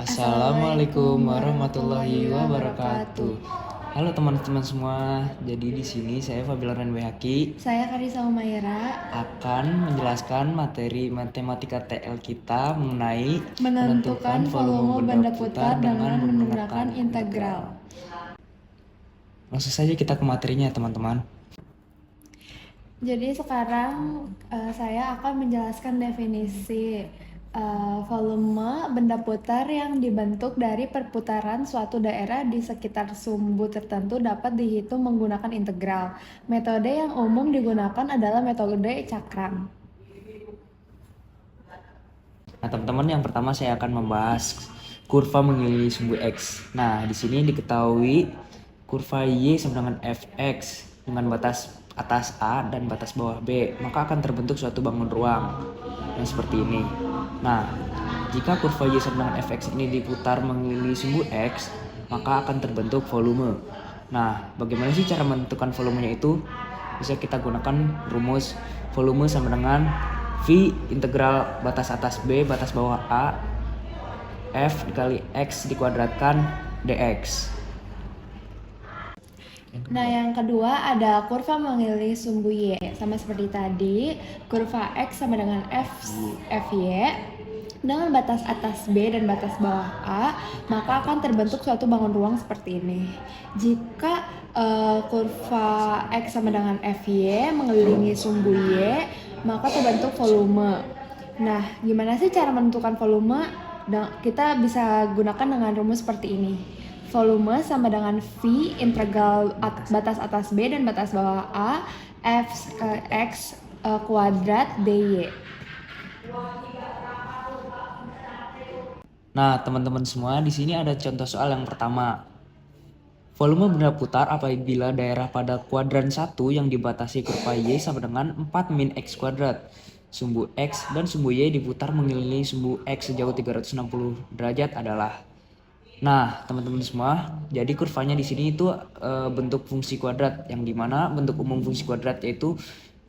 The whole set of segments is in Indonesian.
Assalamualaikum warahmatullahi wabarakatuh. Halo teman-teman semua. Jadi di sini saya Fabila Ranbehaki Saya Karisa Umaira akan menjelaskan materi matematika TL kita mengenai menentukan volume benda putar dengan menggunakan integral. Langsung saja kita ke materinya teman-teman. Jadi sekarang saya akan menjelaskan definisi volume benda putar yang dibentuk dari perputaran suatu daerah di sekitar sumbu tertentu dapat dihitung menggunakan integral. Metode yang umum digunakan adalah metode cakram. Nah, teman-teman, yang pertama saya akan membahas kurva mengelilingi sumbu X. Nah, di sini diketahui kurva Y sama dengan Fx dengan batas atas A dan batas bawah B, maka akan terbentuk suatu bangun ruang yang seperti ini. Nah, jika kurva Y sama dengan Fx ini diputar mengelilingi sumbu X, maka akan terbentuk volume. Nah, bagaimana sih cara menentukan volumenya itu? Bisa kita gunakan rumus volume sama dengan V integral batas atas B batas bawah A F dikali X dikuadratkan dx. Nah, yang kedua ada kurva mengelilingi sumbu Y. Sama seperti tadi, kurva X sama dengan Fy dengan batas atas B dan batas bawah A, maka akan terbentuk suatu bangun ruang seperti ini. Jika kurva X sama dengan Fy mengelilingi sumbu Y, maka terbentuk volume. Nah, gimana sih cara menentukan volume? Kita bisa gunakan dengan rumus seperti ini. Volume sama dengan V integral batas atas B dan batas bawah A F X kuadrat dy. Nah, teman-teman semua, di sini ada contoh soal yang pertama. Volume benda putar apabila daerah pada kuadran 1 yang dibatasi kurva Y sama dengan 4 min X kuadrat. Sumbu X dan sumbu Y diputar mengelilingi sumbu X sejauh 360 derajat adalah. Nah, teman-teman semua, jadi kurvanya di sini itu bentuk fungsi kuadrat, yang dimana bentuk umum fungsi kuadrat yaitu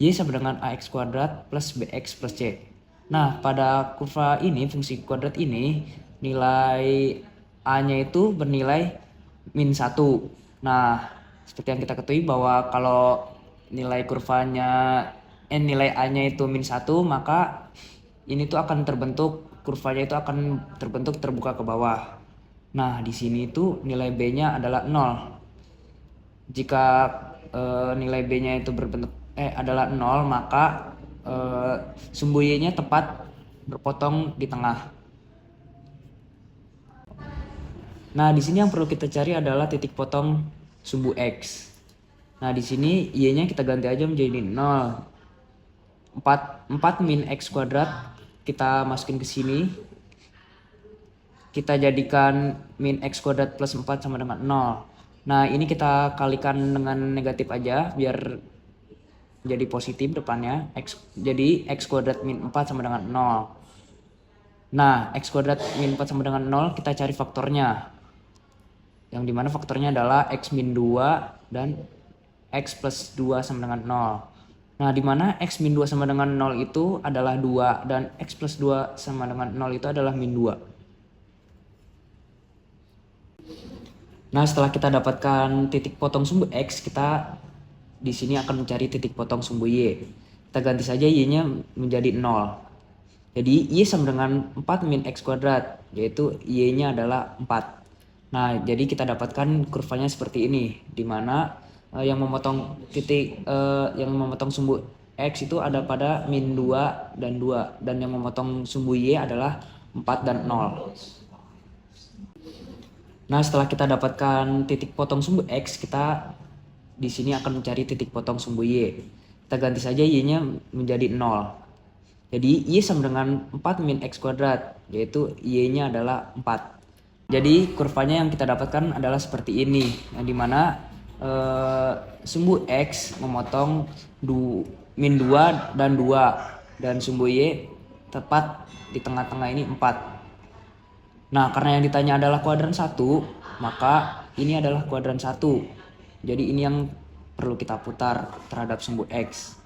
Y sama dengan AX kuadrat plus BX plus C. Nah, pada kurva ini, fungsi kuadrat ini, nilai A-nya itu bernilai min 1. Nah, seperti yang kita ketahui bahwa kalau nilai nilai A-nya itu min 1, maka ini tuh akan terbentuk, kurvanya itu akan terbentuk terbuka ke bawah. Nah, di sini itu nilai B-nya adalah 0. Jika nilai B-nya itu adalah 0, maka sumbu Y-nya tepat berpotong di tengah. Nah, di sini yang perlu kita cari adalah titik potong sumbu X. Nah, di sini Y-nya kita ganti aja menjadi 0. 4 min X kuadrat kita masukin ke sini. Kita jadikan min X kuadrat plus 4 sama dengan 0. Nah, ini kita kalikan dengan negatif aja biar jadi positif depannya. Jadi X kuadrat min 4 sama dengan 0. Nah, X kuadrat min 4 sama dengan 0 kita cari faktornya. Yang dimana faktornya adalah X min 2 dan X plus 2 sama dengan 0. Nah, dimana X min 2 sama dengan 0 itu adalah 2 dan X plus 2 sama dengan 0 itu adalah min 2. Nah, setelah kita dapatkan titik potong sumbu X, kita di sini akan mencari titik potong sumbu Y. Kita ganti saja Y-nya menjadi 0. Jadi Y sama dengan 4 min X kuadrat, yaitu Y-nya adalah 4. Nah, jadi kita dapatkan kurvanya seperti ini, di mana yang memotong sumbu X itu ada pada min 2 dan 2, dan yang memotong sumbu Y adalah 4 dan 0. Nah, setelah kita dapatkan titik potong sumbu X, kita di sini akan mencari titik potong sumbu Y. Kita ganti saja Y-nya menjadi 0. Jadi Y sama dengan 4 min X kuadrat, yaitu Y-nya adalah 4. Jadi kurvanya yang kita dapatkan adalah seperti ini, yang dimana sumbu X memotong min 2 dan 2, dan sumbu Y tepat di tengah-tengah ini 4. Nah, karena yang ditanya adalah kuadran 1, maka ini adalah kuadran 1. Jadi ini yang perlu kita putar terhadap sumbu X.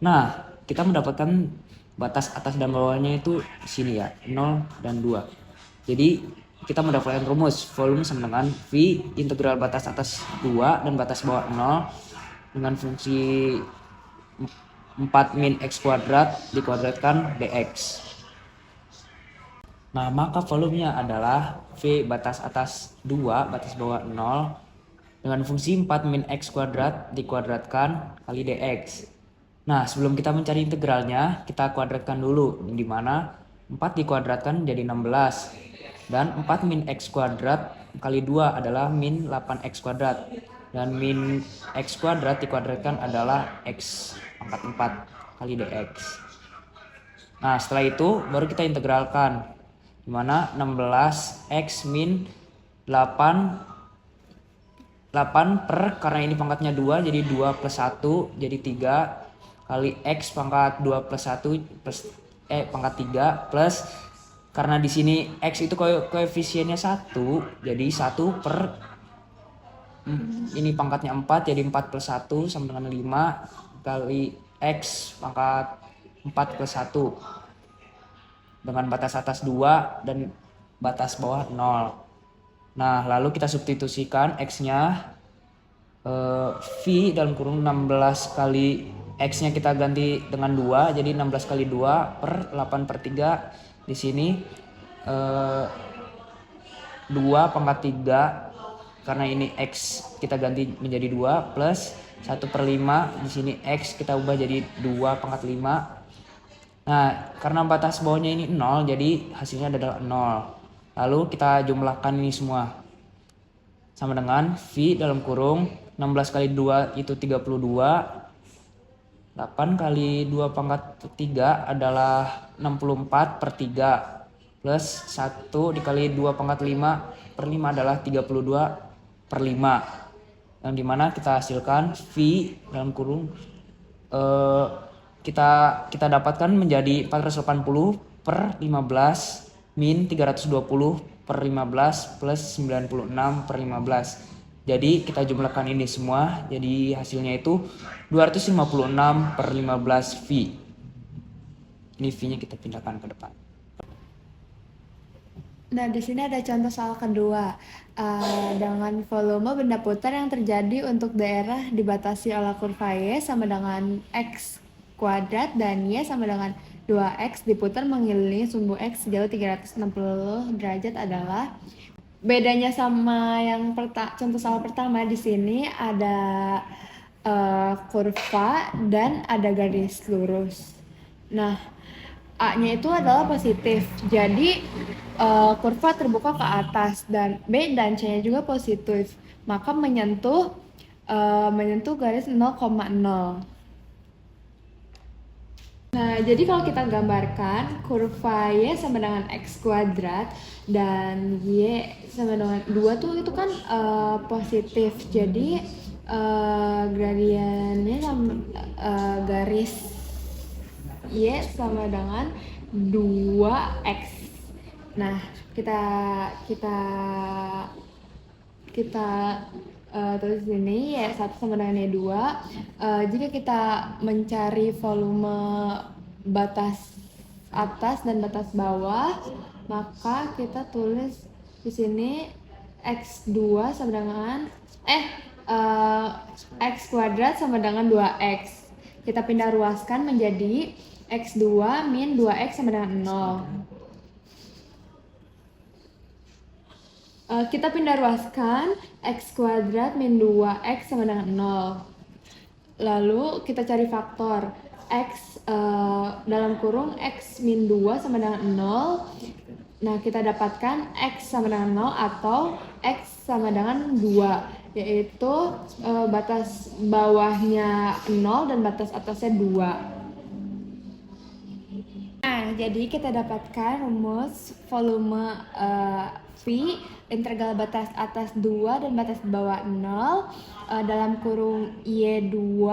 Nah, kita mendapatkan batas atas dan bawahnya itu di sini ya, 0 dan 2. Jadi kita mendapatkan rumus volume sama dengan V integral batas atas 2 dan batas bawah 0 dengan fungsi 4 min x kuadrat dikuadratkan dx. Nah, maka volumenya adalah V batas atas 2 batas bawah 0 dengan fungsi 4 min x kuadrat dikuadratkan kali dx. Nah, sebelum kita mencari integralnya, kita kuadratkan dulu, di mana 4 dikuadratkan jadi 16. Dan 4 min x kuadrat kali 2 adalah min 8x kuadrat. Dan min x kuadrat dikuadratkan adalah x pangkat 4 kali dx. Nah, setelah itu baru kita integralkan, di mana 16x min 8 per, karena ini pangkatnya 2 jadi 2 plus 1 jadi 3 kali x pangkat 2 plus 1 plus pangkat 3 plus, karena di sini x itu koefisiennya 1 jadi 1 per ini pangkatnya 4 jadi 4 plus 1 sama dengan 5 kali x pangkat 4 plus 1 dengan batas atas 2 dan batas bawah 0. Nah, lalu kita substitusikan x-nya, V dalam kurung 16 kali x-nya kita ganti dengan 2, jadi 16 kali 2 per 8 per 3. Di sini 2 pangkat 3, karena ini x kita ganti menjadi 2 plus 1 per 5. Di sini x kita ubah jadi 2 pangkat 5. Nah, karena batas bawahnya ini 0, jadi hasilnya adalah 0. Lalu kita jumlahkan ini semua. Sama dengan V dalam kurung 16 kali 2 itu 32. 8 kali 2 pangkat 3 adalah 64 per 3. Plus 1 dikali 2 pangkat 5 per 5 adalah 32 per 5. Yang dimana kita hasilkan V dalam kurung kita dapatkan menjadi 480 per 15 min 320 per 15 plus 96 per 15. Jadi kita jumlahkan ini semua, jadi hasilnya itu 256 per 15 V. Ini V-nya kita pindahkan ke depan. Nah, di sini ada contoh soal kedua. Dengan volume benda putar yang terjadi untuk daerah dibatasi oleh kurva Y sama dengan X kuadrat dan Y sama dengan 2X diputar mengelilingi sumbu X sejauh 360 derajat adalah. Bedanya sama yang contoh soal pertama, di sini ada kurva dan ada garis lurus. Nah, A-nya itu adalah positif, jadi kurva terbuka ke atas, dan B dan C-nya juga positif, maka menyentuh garis 0,0. Nah, jadi kalau kita gambarkan kurva Y sama dengan X kuadrat dan Y sama dengan 2 tuh itu kan positif. Jadi gradiennya sama garis Y sama dengan 2X. Nah, kita tulis ini Y1 sama dengan Y2. Jika kita mencari volume batas atas dan batas bawah, maka kita tulis di sini X2 sama dengan X kuadrat sama dengan 2X. Kita pindah ruaskan menjadi X2 min 2X sama dengan 0. Kita pindah ruaskan X kuadrat min 2X sama dengan 0. Lalu kita cari faktor X dalam kurung X min 2 sama dengan 0. Nah, kita dapatkan X sama dengan 0 atau X sama dengan 2, yaitu batas bawahnya 0 dan batas atasnya 2. Nah, jadi kita dapatkan rumus volume V integral batas atas 2 dan batas bawah 0 dalam kurung Y2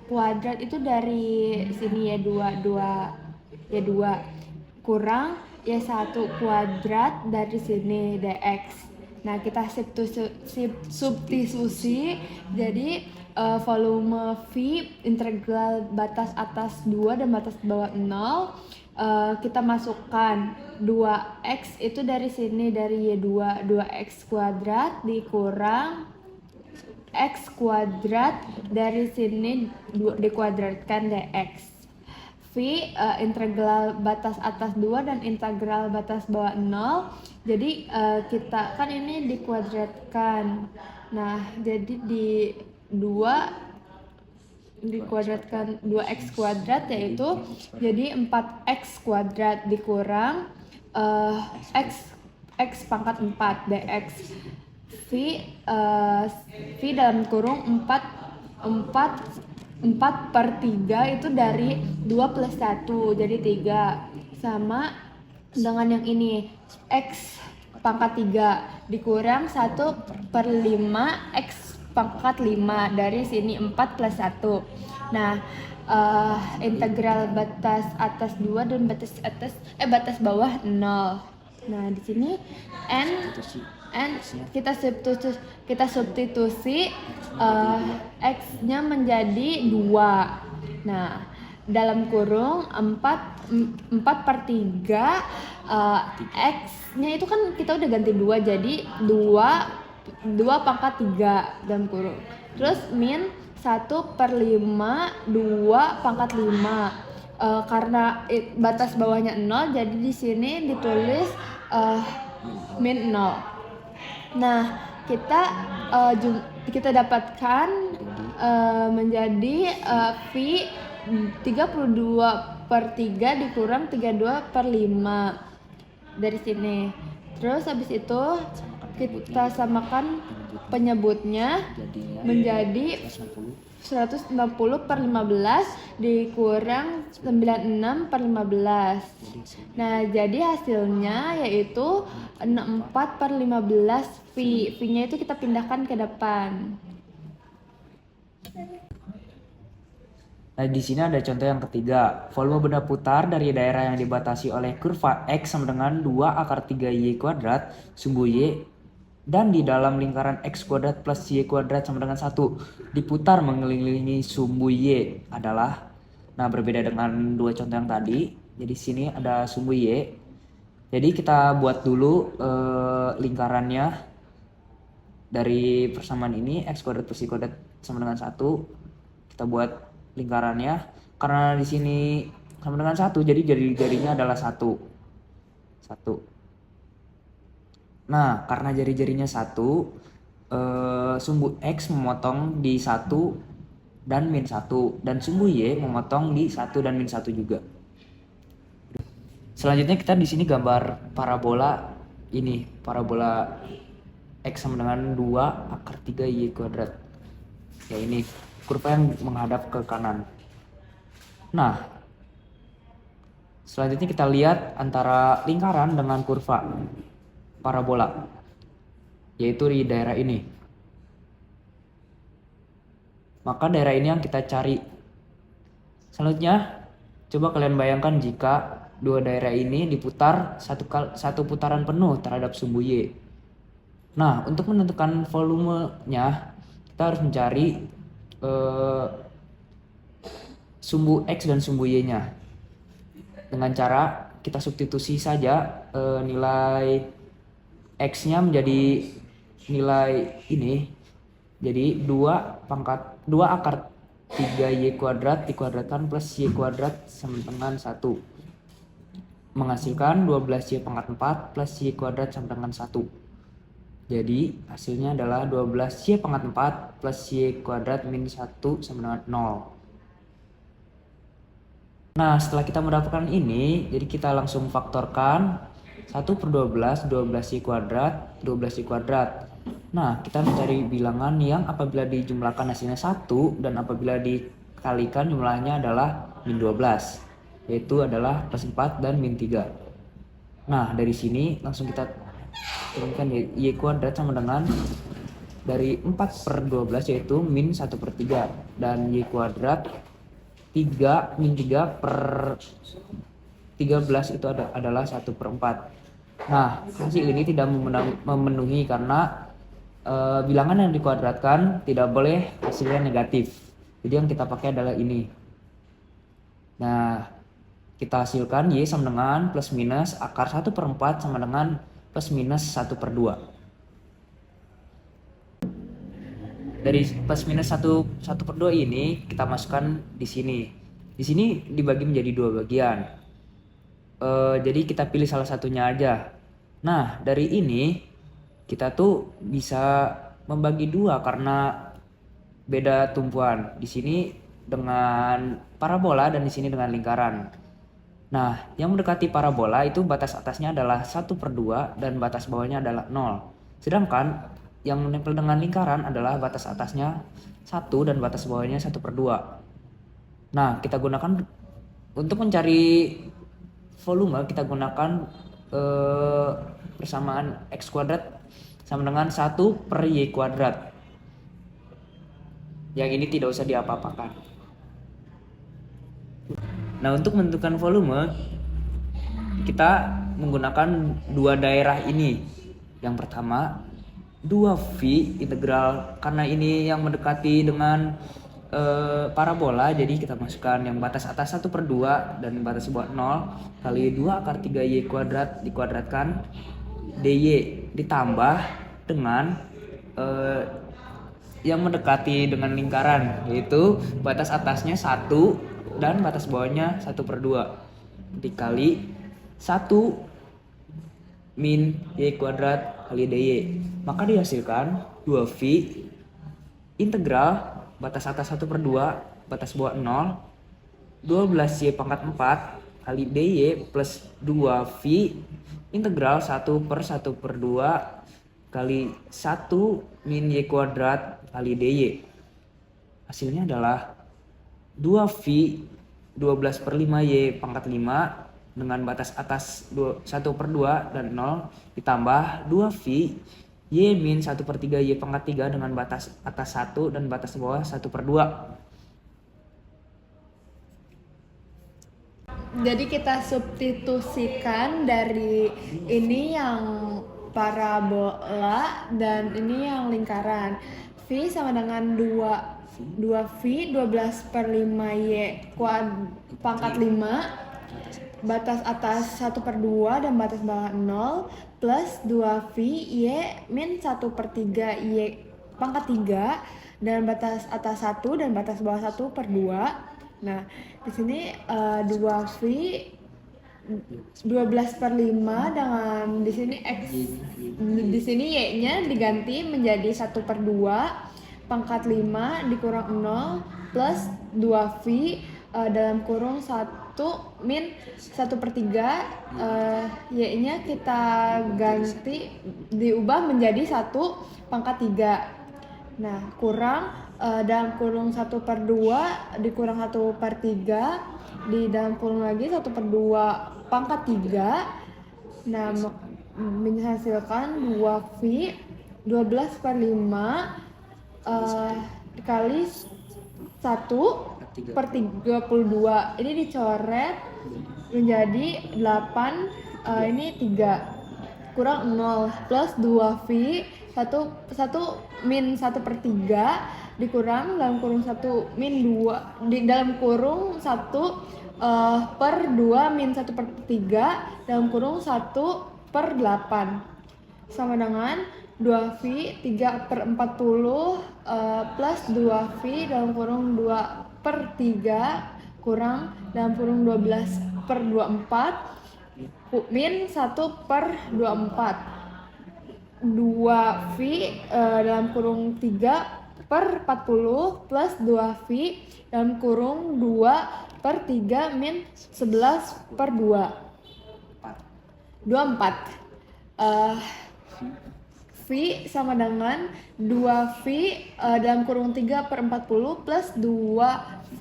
kuadrat itu dari sini Y2 kurang Y1 kuadrat dari sini dx. Nah, kita substitusi, jadi volume V integral batas atas 2 dan batas bawah 0 kita masukkan 2x itu dari sini dari Y2, 2x kuadrat dikurang x kuadrat dari sini dikuadratkan dx. V integral batas atas 2 dan integral batas bawah 0. Jadi kita kan ini dikuadratkan. Nah, jadi di 2 dikuadratkan 2x kuadrat yaitu jadi 4x kuadrat dikurang x pangkat 4 dx. V dalam kurung 4/3 itu dari 2 plus 1 jadi 3 sama dengan yang ini x pangkat 3 dikurang 1/5 x pangkat 5 dari sini 4 plus 1. Nah integral batas atas 2 dan batas bawah 0. Nah di sini n kita substitusi x-nya menjadi 2. Nah, dalam kurung 4/3 x-nya itu kan kita udah ganti 2 jadi 2 pangkat 3 dalam kurung. Terus min 1/5 2 pangkat 5. Karena batas bawahnya 0 jadi di sini ditulis min 0. Nah, kita dapatkan menjadi V 32/3 dikurang 32/5 dari sini. Terus habis itu kita samakan penyebutnya menjadi 160/15 dikurang 96/15. Nah, jadi hasilnya yaitu 64/15 V. V-nya itu kita pindahkan ke depan. Nah, di sini ada contoh yang ketiga. Volume benda putar dari daerah yang dibatasi oleh kurva X sama dengan 2 / 3y kuadrat sumbu Y dan di dalam lingkaran X kuadrat plus Y kuadrat sama dengan 1 diputar mengelilingi sumbu Y adalah, nah berbeda dengan dua contoh yang tadi. Jadi sini ada sumbu Y. Jadi kita buat dulu lingkarannya dari persamaan ini X kuadrat plus Y kuadrat sama dengan 1. Kita buat lingkarannya karena di sini sama dengan 1 jadi jari-jarinya adalah 1. Nah, karena jari-jarinya 1, sumbu X memotong di 1 dan min 1 dan sumbu Y memotong di 1 dan min 1 juga. Selanjutnya kita di sini gambar parabola ini, parabola X sama dengan 2/3y kuadrat. Ya ini kurva yang menghadap ke kanan. Nah, selanjutnya kita lihat antara lingkaran dengan kurva parabola, yaitu di daerah ini. Maka daerah ini yang kita cari. Selanjutnya, coba kalian bayangkan jika dua daerah ini diputar satu putaran penuh terhadap sumbu Y. Nah, untuk menentukan volumenya, kita harus mencari sumbu X dan sumbu Y-nya. Dengan cara kita substitusi saja nilai X-nya menjadi nilai ini. Jadi 2/3y kuadrat dikuadratkan plus y kuadrat sama dengan 1. Menghasilkan 12y pangkat 4 plus y kuadrat sama dengan 1. Jadi hasilnya adalah 12y pangkat 4 plus y kuadrat min 1 sama dengan 0. Nah, setelah kita mendapatkan ini, jadi kita langsung faktorkan 1/12, 12y kuadrat, 12y kuadrat. Nah, kita mencari bilangan yang apabila dijumlahkan hasilnya 1 dan apabila dikalikan jumlahnya adalah min 12, yaitu adalah plus 4 dan min 3. Nah, dari sini langsung kita turunkan y kuadrat sama dengan dari 4/12 yaitu min 1/3 dan y kuadrat 3 min 3/13 itu adalah 1/4. Nah, hasil ini tidak memenuhi karena bilangan yang dikuadratkan tidak boleh hasilnya negatif. Jadi yang kita pakai adalah ini. Nah, Kita hasilkan Y sama dengan plus minus akar 1/4 sama dengan plus minus 1/2. Dari plus minus 1/2 ini kita masukkan di sini. Di sini dibagi menjadi dua bagian. Jadi kita pilih salah satunya aja. Nah, dari ini kita tuh bisa membagi dua karena beda tumpuan. Di sini dengan parabola dan di sini dengan lingkaran. Nah, yang mendekati parabola itu batas atasnya adalah 1/2 dan batas bawahnya adalah 0. Sedangkan yang menempel dengan lingkaran adalah batas atasnya 1 dan batas bawahnya 1/2. Nah, kita gunakan untuk mencari volume, kita gunakan persamaan X kuadrat sama dengan 1/Y². Yang ini tidak usah diapa-apakan. Nah, untuk menentukan volume, kita menggunakan dua daerah ini. Yang pertama, 2V integral, karena ini yang mendekati dengan parabola, jadi kita masukkan yang batas atas 1/2 dan batas bawah 0 kali 2 akar 3Y kuadrat dikuadratkan dy ditambah dengan yang mendekati dengan lingkaran, yaitu batas atasnya 1 dan batas bawahnya 1/2 dikali 1 min y kuadrat kali dy. Maka dihasilkan 2V integral batas atas 1/2 batas bawah 0 12y pangkat 4 kali dy plus 2V integral 1/1/2 kali 1 min y kuadrat kali dy. Hasilnya adalah 2V 12/5y pangkat 5 dengan batas atas 1/2 dan 0 ditambah 2V Y min 1/3 Y pangkat 3 dengan batas atas 1 dan batas bawah 1/2. Jadi kita substitusikan dari ini yang parabola dan ini yang lingkaran. V sama dengan 2V 12/5Y pangkat 5 batas atas 1/2 dan batas bawah 0 plus 2V Y min 1/3 Y pangkat 3 dan batas atas 1 dan batas bawah 1/2. Nah, di sini 2V 12/5 dengan di sini X, di sini Y-nya diganti menjadi 1/2 pangkat 5 dikurang 0 plus 2V dalam kurung 1 min 1/3 Y-nya kita ganti diubah menjadi 1 pangkat 3. Nah, kurang dalam kurung 1/2 dikurang 1/3 di dalam kurung lagi 1/2 pangkat 3. Nah, menghasilkan 2V 12/5 dikali 1/32. Ini dicoret menjadi 8, ini 3 kurang 0 plus 2V 1 min 1/3 dikurang dalam kurung 1 min 2 di dalam kurung 1/2 min 1/3 dalam kurung 1/8 sama dengan 2V 3/40 plus 2V dalam kurung 2/3 kurang dalam kurung 12/24 min 1/24. 2V dalam kurung 3/40 plus 2V dalam kurung 2/3 min 11/2 24. V sama dengan 2V dalam kurung 3/40 plus 2V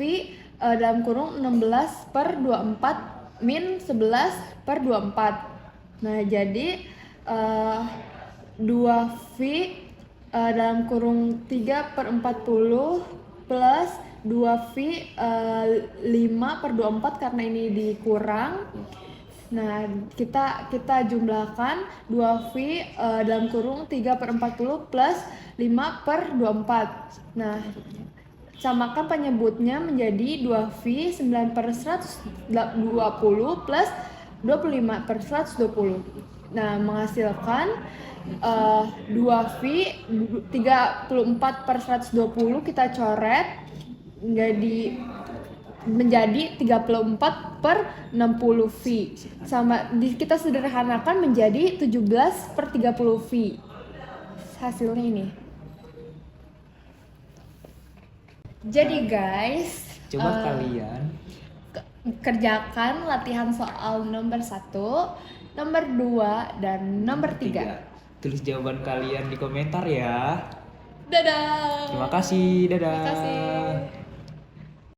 dalam kurung 16/24 min 11/24. Nah, jadi 2V dalam kurung 3/40 plus 2V 5/24 karena ini dikurang. Nah, kita jumlahkan 2V dalam kurung 3/40 plus 5/24. Nah, Samakan penyebutnya menjadi 2V 9 per 120 plus 25 per 120. Nah, menghasilkan 2V 34 per 120 kita coret menjadi 34 per 60 V. Kita sederhanakan menjadi 17 per 30 V. Hasilnya ini. Jadi guys, Coba kalian kerjakan latihan soal nomor 1, nomor 2, dan nomor 3. tulis jawaban kalian di komentar ya. Dadah. Terima kasih, dadah. Terima kasih.